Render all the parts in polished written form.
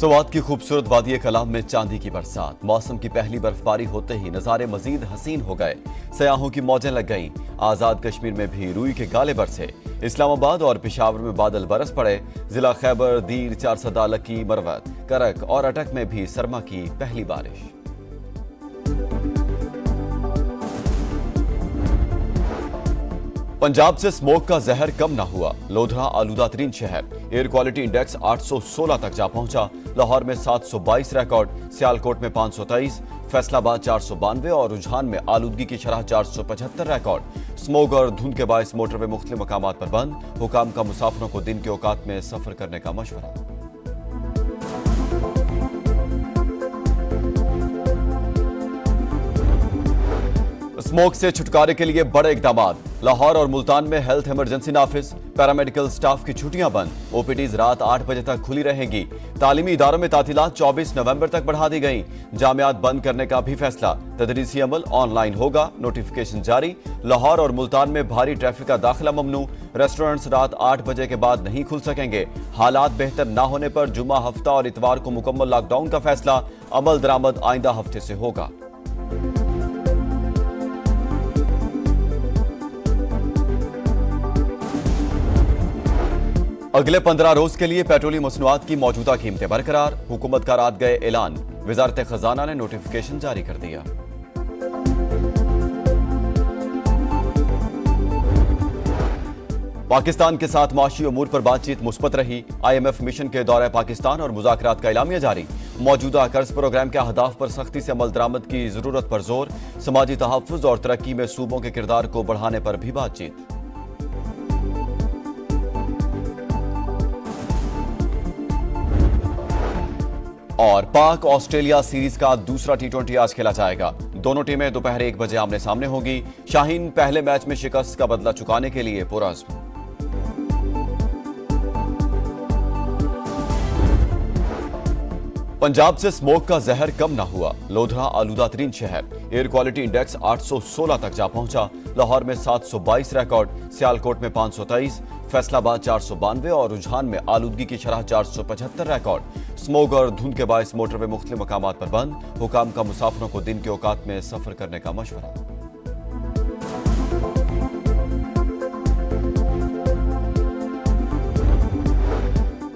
सवात की खूबसूरत वादी कलाम में चांदी की बरसात। मौसम की पहली बर्फबारी होते ही नजारे मजीद हसीन हो गए। सयाहों की मौजें लग गईं। आजाद कश्मीर में भी रूई के गाले बरसे। इस्लामाबाद और पेशावर में बादल बरस पड़े। जिला खैबर, दीर, चारसदा, लकी, मरवत, करक और अटक में भी सरमा की पहली बारिश। पंजाब से स्मोक का जहर कम न हुआ। लोधरा आलूदा तरीन शहर। एयर क्वालिटी इंडेक्स 816 तक जा पहुंचा। लाहौर में 722 रिकॉर्ड, सियालकोट में 523, फैसलाबाद 492 और रुझान में आलूदगी की शरह 475 रिकॉर्ड। स्मोक और धुंध के बायस मोटरवे मुख्तलिफ मकामात पर बंद। हुकाम का मुसाफिरों को दिन के औकात में सफर करने का मशवरा। स्मोक से छुटकारे के लिए बड़े इकदाम। लाहौर और मुल्तान में हेल्थ इमरजेंसी नाफिज। पैरामेडिकल स्टाफ की छुट्टियां बंद। ओपीडीज रात 8 बजे तक खुली रहेंगी। तालीमी इदारों में तातीलात 24 नवंबर तक बढ़ा दी गई। जामियात बंद करने का भी फैसला। तदरीसी अमल ऑनलाइन होगा, नोटिफिकेशन जारी। लाहौर और मुल्तान में भारी ट्रैफिक का दाखिला ममनू। रेस्टोरेंट्स रात 8 बजे के बाद नहीं खुल सकेंगे। हालात बेहतर न होने पर जुम्मा, हफ्ता और इतवार को मुकम्मल लॉकडाउन का फैसला। अमल दरामद आइंदा हफ्ते से होगा। अगले 15 रोज के लिए पेट्रोलियम मसनूआत की मौजूदा कीमतें बरकरार। हुकूमत का रात गए ऐलान। वजारत खजाना ने नोटिफिकेशन जारी कर दिया। पाकिस्तान के साथ माशी उमूर पर बातचीत मुस्बत रही। IMF मिशन के दौरे पाकिस्तान और मुज़ाकरात का एलामिया जारी। मौजूदा कर्ज प्रोग्राम के अहदाफ पर सख्ती से अमल दरामद की जरूरत पर जोर। समाजी तहफ्फुज़ और तरक्की में सूबों के किरदार को बढ़ाने पर भी बातचीत। और पाक ऑस्ट्रेलिया सीरीज का दूसरा T20 आज खेला जाएगा। दोनों टीमें दोपहर 1 बजे आमने सामने होगी। शाहीन पहले मैच में शिकस्त का बदला चुकाने के लिए पुरअज़्म। पंजाब से स्मोक का जहर कम न हुआ। लोधरा आलूदा तरीन शहर। एयर क्वालिटी इंडेक्स 816 तक जा पहुंचा। लाहौर में 722 रिकॉर्ड, सियालकोट में 523, फैसलाबाद 492 और रुझान में आलूदगी की शरह 475 रिकॉर्ड। स्मोक और धुंध के बायस मोटरवे मुख्तलिफ मकामात पर बंद। हुकाम का मुसाफिरों को दिन के औकात में सफर करने का मशवरा।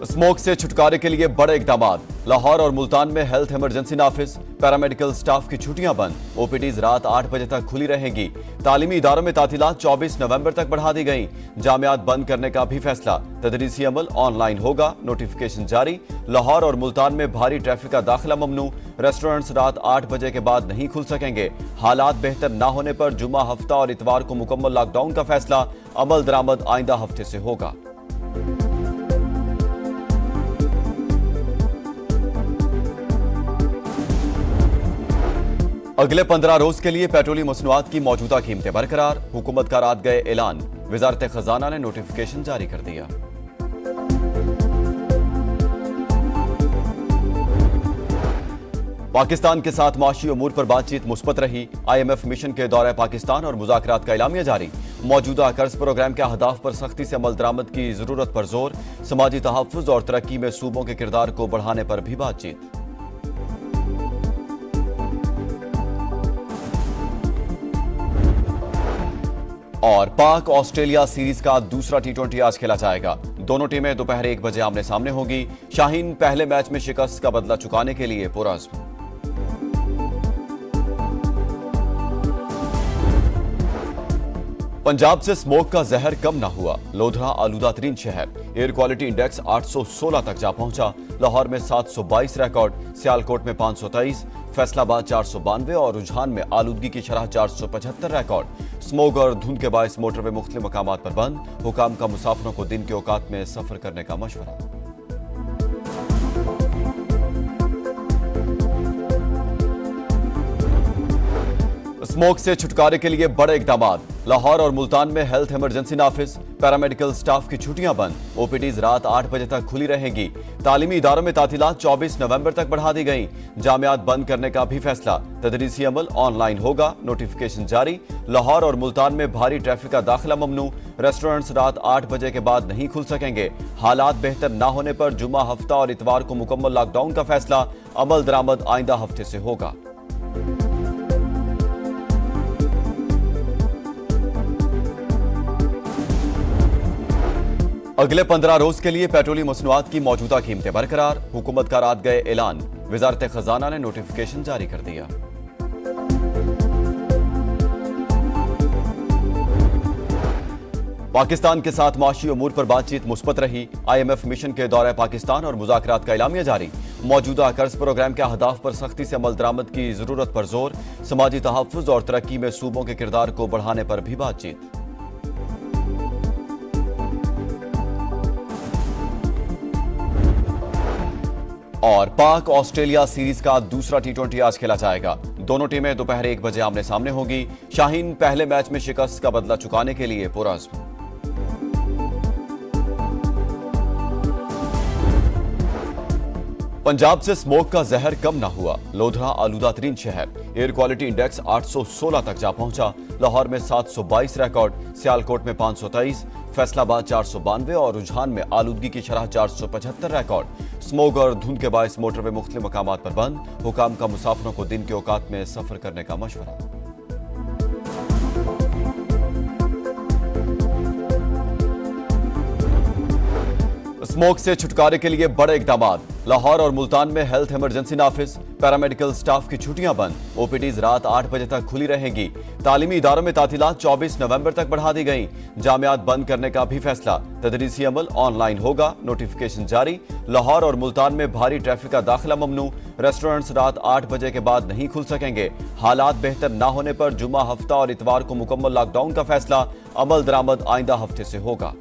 स्मोक से छुटकारे के लिए बड़े इकदाम। लाहौर और मुल्तान में हेल्थ इमरजेंसी नाफिज। पैरामेडिकल स्टाफ की छुट्टियां बंद। ओपीडीज रात 8 बजे तक खुली रहेंगी। तालीमी इदारों में तातीलात 24 नवंबर तक बढ़ा दी गई। जामियात बंद करने का भी फैसला। तदरीसी अमल ऑनलाइन होगा, नोटिफिकेशन जारी। लाहौर और मुल्तान में भारी ट्रैफिक का दाखिला ममनू। रेस्टोरेंट्स रात 8 बजे के बाद नहीं खुल सकेंगे। हालात बेहतर न होने पर जुम्मा, हफ्ता और इतवार को मुकम्मल लॉकडाउन का फैसला। अमल दरामद आइंदा हफ्ते से होगा। अगले 15 रोज के लिए पेट्रोलियम मसनूआत की मौजूदा कीमतें बरकरार। हुकूमत का रात गए ऐलान। वजारत खजाना ने नोटिफिकेशन जारी कर दिया। पाकिस्तान के साथ माशी उमूर पर बातचीत मुस्बत रही। IMF मिशन के दौरे पाकिस्तान और मुज़ाकरात का एलामिया जारी। मौजूदा कर्ज प्रोग्राम के अहदाफ पर सख्ती से अमल दरामद की जरूरत पर जोर। समाजी तहफ्फुज़ और तरक्की में सूबों के किरदार को बढ़ाने पर भी बातचीत। और पाक ऑस्ट्रेलिया सीरीज का दूसरा T20 आज खेला जाएगा। दोनों टीमें दोपहर 1 बजे आमने सामने होगी। शाहीन पहले मैच में शिकस्त का बदला चुकाने के लिए पुरअज़्म। पंजाब से स्मोक का जहर कम न हुआ। लोधरा आलूदा तरीन शहर। एयर क्वालिटी इंडेक्स 816 तक जा पहुंचा। लाहौर में 722 रिकॉर्ड, सियालकोट में 523, फैसलाबाद 492 और रुझान में आलूदगी की शरह 475 रिकॉर्ड। स्मोक और धुंध के बायस मोटरवे मुख्तलिफ मकामात पर बंद। हुकाम का मुसाफिरों को दिन के औकात में सफर करने का मशवरा। स्मोक से छुटकारे के लिए बड़े इकदाम। लाहौर और मुल्तान में हेल्थ इमरजेंसी नाफिज, पैरामेडिकल स्टाफ की छुट्टियां बंद, ओपीडीज रात 8 बजे तक खुली रहेगी। तालीमी इदारों में तातीलात 24 नवंबर तक बढ़ा दी गई। जामियात बंद करने का भी फैसला, तदरीसी अमल ऑनलाइन होगा, नोटिफिकेशन जारी। लाहौर और मुल्तान में भारी ट्रैफिक का दाखिला ममनू, रेस्टोरेंट्स रात 8 बजे के बाद नहीं खुल सकेंगे। हालात बेहतर न होने पर जुम्मा, हफ्ता और इतवार को मुकम्मल लॉकडाउन का फैसला, अमल दरामद आइंदा हफ्ते से होगा। अगले 15 रोज के लिए पेट्रोलियम मसनूआत की मौजूदा कीमतें बरकरार, हुकूमत का रात गए ऐलान, वजारत खजाना ने नोटिफिकेशन जारी कर दिया। पाकिस्तान के साथ माशी उमूर पर बातचीत मुस्बत रही, IMF मिशन के दौरे पाकिस्तान और मुज़ाकरात का एलामिया जारी। मौजूदा कर्ज प्रोग्राम के अहदाफ पर सख्ती से अमल दरामद की जरूरत पर जोर, समाजी तहफ़्फ़ुज़ और तरक्की में सूबों के किरदार को बढ़ाने पर भी बातचीत। और पाक ऑस्ट्रेलिया सीरीज का दूसरा T20 आज खेला जाएगा। दोनों टीमें दोपहर 1 बजे आमने सामने होगी। शाहीन पहले मैच में शिकस्त का बदला चुकाने के लिए पुरअज़्म। पंजाब से स्मोक का जहर कम न हुआ, लोधरा आलूदा तरीन शहर। एयर क्वालिटी इंडेक्स 816 तक जा पहुंचा। लाहौर में 722 रिकॉर्ड, सियालकोट में 523, फैसलाबाद 492 और रुझान में आलूदगी की शरह 475 रिकॉर्ड। स्मोक और धुंध के बायस मोटरवे मुख्तलिफ मकामात पर बंद, हुकाम का मुसाफिरों को दिन के औकात में सफर करने का मशवरा। स्मोक से छुटकारे के लिए बड़े इकदाम, लाहौर और मुल्तान में हेल्थ इमरजेंसी नाफिज, पैरामेडिकल स्टाफ की छुट्टियां बंद, ओपीडीज रात 8 बजे तक खुली रहेगी। तालीमी इदारों में तातीलात 24 नवंबर तक बढ़ा दी गई। जामियात बंद करने का भी फैसला, तदरीसी अमल ऑनलाइन होगा, नोटिफिकेशन जारी। लाहौर और मुल्तान में भारी ट्रैफिक का दाखिला ममनू, रेस्टोरेंट्स रात 8 बजे के बाद नहीं खुल सकेंगे। हालात बेहतर न होने पर जुम्मा, हफ्ता और इतवार को मुकम्मल लॉकडाउन का फैसला, अमल दरामद आइंदा हफ्ते से होगा।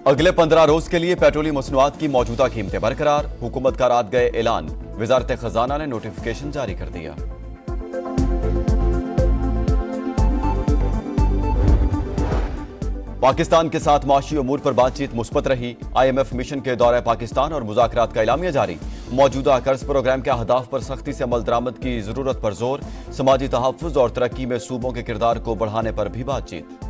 अगले 15 रोज के लिए पेट्रोलियम मसनूआत की मौजूदा कीमतें बरकरार, हुकूमत का रात गए ऐलान, वजारत खजाना ने नोटिफिकेशन जारी कर दिया। पाकिस्तान के साथ माशी उमूर पर बातचीत मुस्बत रही, IMF मिशन के दौरे पाकिस्तान और मुज़ाकरात का एलामिया जारी। मौजूदा कर्ज प्रोग्राम के अहदाफ पर सख्ती से अमल दरामद की जरूरत पर जोर, समाजी तहफ़्फ़ुज़ और तरक्की में सूबों के किरदार को बढ़ाने पर भी बातचीत।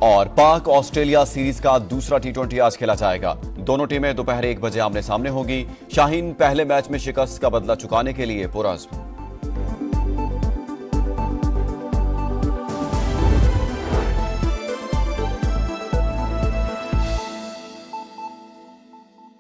और पाक ऑस्ट्रेलिया सीरीज का दूसरा T20 आज खेला जाएगा। दोनों टीमें दोपहर 1 बजे आमने सामने होगी। शाहीन पहले मैच में शिकस्त का बदला चुकाने के लिए पुरअज़्म।